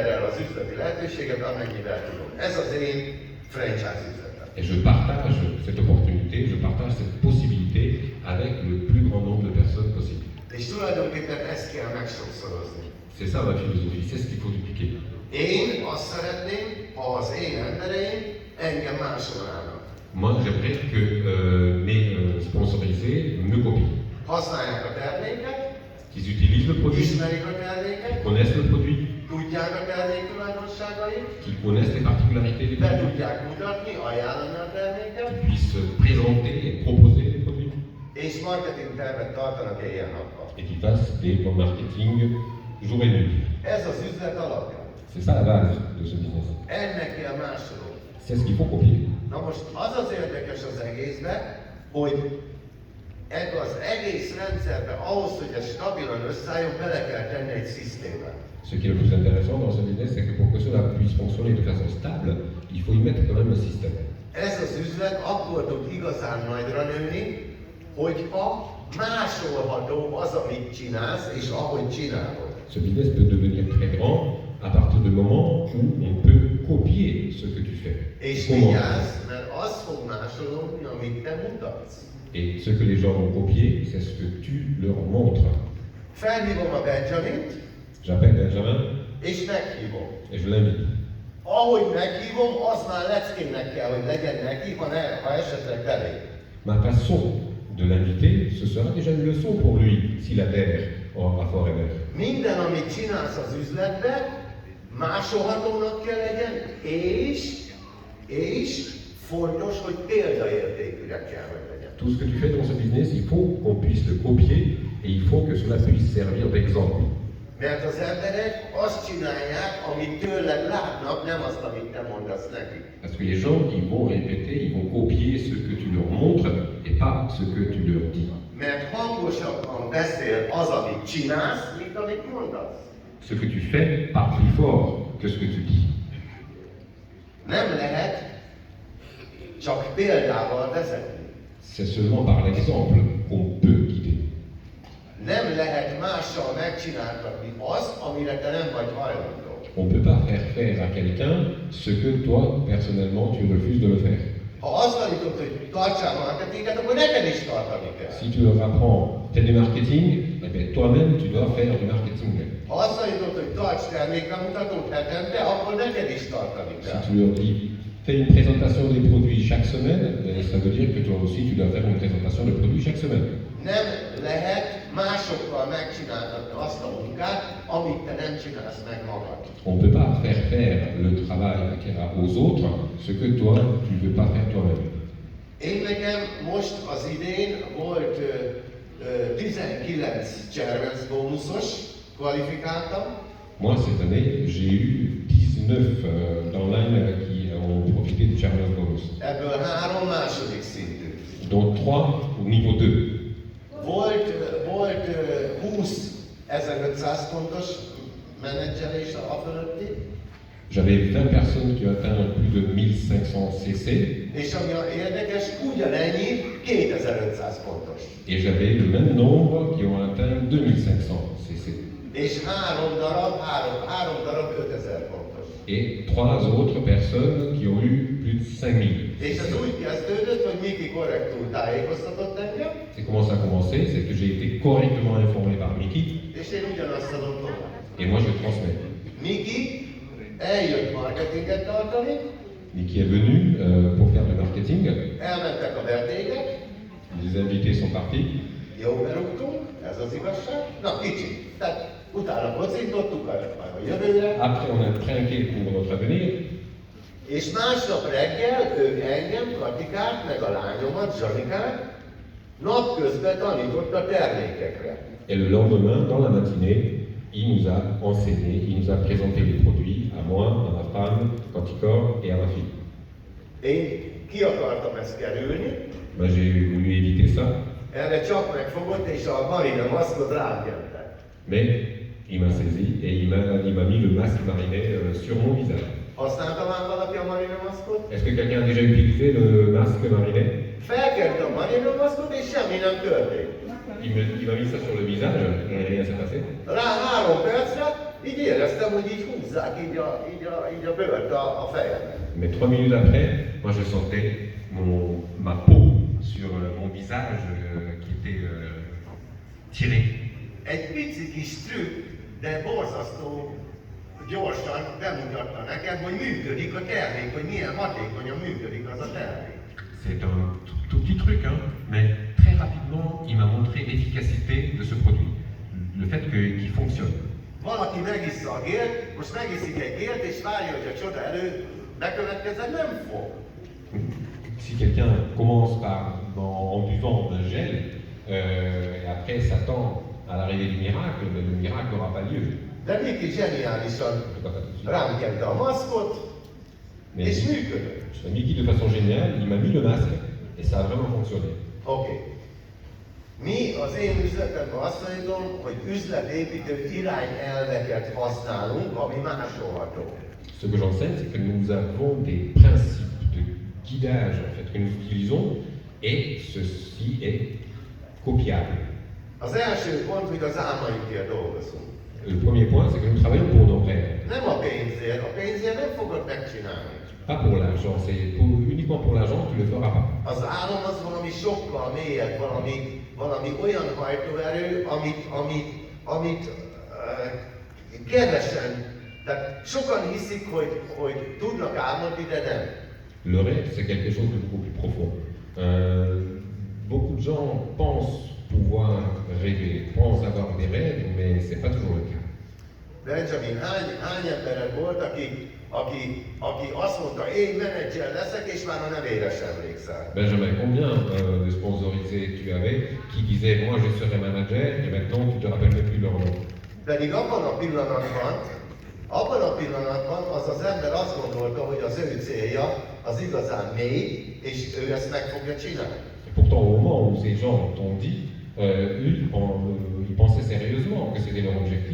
erre az üzleti lehetőséget, amennyivel tudom. Ez az én franchise üzletem. Et je partage cette opportunité, je partage cette possibilité avec le plus grand nombre de personnes possible. És tulajdonképpen ezt kell megsokszorozni. C'est ça ma philosophie, c'est ce qu'il faut dupliquer. Én azt szeretném, ha az én embereim engem másolnának. Moi, j'aimerais que mes sponsorisés me copient, Használják a terméket, qu'ils utilisent le produit, ismerik a terméket, connaissent le produit, tudják a termék tulajdonságait, qu'ils connaissent les particularités du be produit, tudják mutatni, ajánlani a terméket, qu'ils puissent présenter et proposer les produits, és marketing tervet tartanak éjjel-nappal. et qu'ils fassent des plans marketing jour et nuit. Ez az üzlet alapja. C'est ça la base de ce business. Ennek kell másolni. C'est ce qu'il faut copier. Na most az az érdekes az egészben, hogy ebbe az egész rendszerbe, ahhoz, hogy ez stabilan összeálljon, bele kell tenni egy szisztémát. Ce qui est le plus intéressant dans ce business, c'est que pour que cela puisse fonctionner de façon stable, il faut y mettre quand même un système. Ez az üzlet akkor tud igazán nagyra nőni, hogyha másolható az, amit csinálsz, és ahogy csinálod. Ce business peut devenir très grand à partir du moment où on peut copier ce que tu fais. És Comment? vigyázz, mert az fog másolódni, amit te mutatsz. Et ce que les gens vont copier, c'est ce que tu leur montres. Felhívom a Benjamint, J'appelle Benjamin és meghívom. et je l'invite. Ahogy meghívom, az már leckének kell, hogy legyen neki, ha esetleg belép. Ma façon de l'inviter, ce sera déjà une leçon pour lui s'il adhère à Forever. Minden, amit csinálsz az üzletben, másolhatónak kell legyen, és fontos, hogy példaértékűre kell, hogy legyen. Tout ce que tu fais dans ce business, il faut qu'on puisse le copier et il faut que cela puisse servir d'exemple. Mert az emberek azt csinálják, amit tőled látnak, nem azt, amit te mondasz nekik. Parce que les gens, ils vont répéter, ils vont copier ce que tu leur montres et pas ce que tu leur dis. Mert hangosabban beszél az, amit csinálsz, mint amit mondasz. Ce que tu fais parle plus fort que ce que tu dis. Nem lehet csak példával vezetni. C'est seulement par l'exemple qu'on peut guider. Nem lehet mással megcsináltatni azt, amire te nem vagy hajlandó. On ne peut pas faire à quelqu'un ce que toi, personnellement, tu refuses de le faire. Ha azt tanítod, hogy tartsál marketinget, akkor neked is tartani kell. Si tu leur apprends faire du marketing, eh bien, toi-même, tu dois faire du marketing. Ha azt tanítod, hogy tarts termékbemutatót hetente, akkor neked is tartani Si kell. tu leur dis, fais une présentation des produits chaque semaine, eh, ça veut dire que toi aussi, tu dois faire une présentation de produits chaque semaine. Nem lehet másokkal megcsináltatni azt a munkát, amit te nem csinálsz meg magad. On ne peut pas faire le travail aux autres ce que toi, tu ne veux pas faire toi-même. Én nekem most az idén volt 19 Chairman's bónuszos, kvalifikáltam, Moi, cette année, j'ai eu 19 downlines qui ont profité du Chairman's Bonus, ebből 3 második szintű. dont 3 au niveau 2. Volt 20 1500 pontos menedzselés a fölötti, J'avais 20 personnes qui ont atteint plus de 1500 CC és ami érdekes, ugyanennyi 2500 pontos. et j'avais le même nombre qui ont atteint 2500 CC. És 3 darab 5000 pontos. Et 3 autres personnes qui ont eu plus de 5000. És ez úgy kezdődött, hogy Miki korrektúr tájékoztatott engem, C'est comment ça a commencé, c'est que j'ai été correctement informé par Mickey és én ugyanazt adom tovább. et moi je transmets. Miki eljött marketinget tartani, Mickey est venu pour faire du marketing. elmentek a vendégek, Les invités sont partis. jó berúgtunk, ez az igazság. Na kicsi, tehát utána kocintottuk a jövőre, Après, on a trinqué pour notre avenir. és másnap reggel ő engem, Katikát, meg a lányomat, Zsanikát napközben tanított a termékekre. Et le lendemain, dans la matinée, il nous a enseigné, il nous a présenté les produits à moi, à ma femme, Canticor et à ma fille. Én ki akartam ezt kerülni, Moi, j'ai voulu éviter ça, erre csak megfogott, és a marina maszkot rám nyomta. mais il m'a saisi et il m'a mis le masque mariné sur mon visage. Használta már valaki a marina maszkot? Est-ce que quelqu'un a déjà utilisé le masque mariné? Felkérte a marina maszkot, és semmi nem történt. Il m'a mis ça sur le visage, et rien s'est passé. Rá 3 percre így éreztem, hogy így húzzák így a bőrt a fejembe. Mais 3 minutes après, moi je sentais ma peau sur mon visage qui était tiré. Egy pici kis trükk, de borzasztó gyorsan bemutatta nekem, hogy működik a termék, hogy milyen hatékonyan működik az a termék. C'est un tout petit truc, hein, mais très rapidement, il m'a montré l'efficacité de ce produit, le fait qu'il fonctionne. Valaki megissza a gért, most megiszik egy gért, és várja, hogy a csoda elő bekövetkezzen, nem fog. Si quelqu'un commence en buvant un gel et après s'attend à l'arrivée du miracle, mais le miracle n'aura pas lieu. De Miki zseniálisan rám kente a maszkot, és működött. Mickey, de façon géniale, il m'a mis le masque et ça a vraiment fonctionné. Oké. Mi az én üzletemben azt mondom, hogy üzletépítő irányelveket használunk, ami másolható. Ce que j'enseigne, c'est que nous avons des principes de guidage en fait, que nous utilisons et ceci est copiable. Az első pont, hogy az álmainkért dolgozunk. Le premier point, c'est que nous travaillons pour nos rêves. Nem a pénzért nem fogod megcsinálni. Pas pour l'argent, c'est uniquement pour l'argent, tu ne le feras pas. Az álom az valami sokkal mélyebb, valami olyan hajtóerő, amit kevesen, tehát sokan hiszik, hogy tudnak álmodni, de nem. Le rêve, c'est quelque chose de beaucoup plus profond. Beaucoup de gens pensent pouvoir rêver, pensent avoir des rêves, mais ce n'est pas toujours le cas. Benjamin, hány embered volt, aki azt mondta, én menedzser leszek, és már a nevére sem emlékszel? Benjamin, combien de sponsorisés tu avais qui disaient moi je serai manager et maintenant tu te rappelles même plus leur nom? Pedig abban a pillanatban az ember azt gondolta, hogy az ő célja az igazán mély, és ő ezt meg fogja csinálni. Et pourtant au moment où ces gens t'ont dit, eux, ils pensaient sérieusement que c'était leur objectif.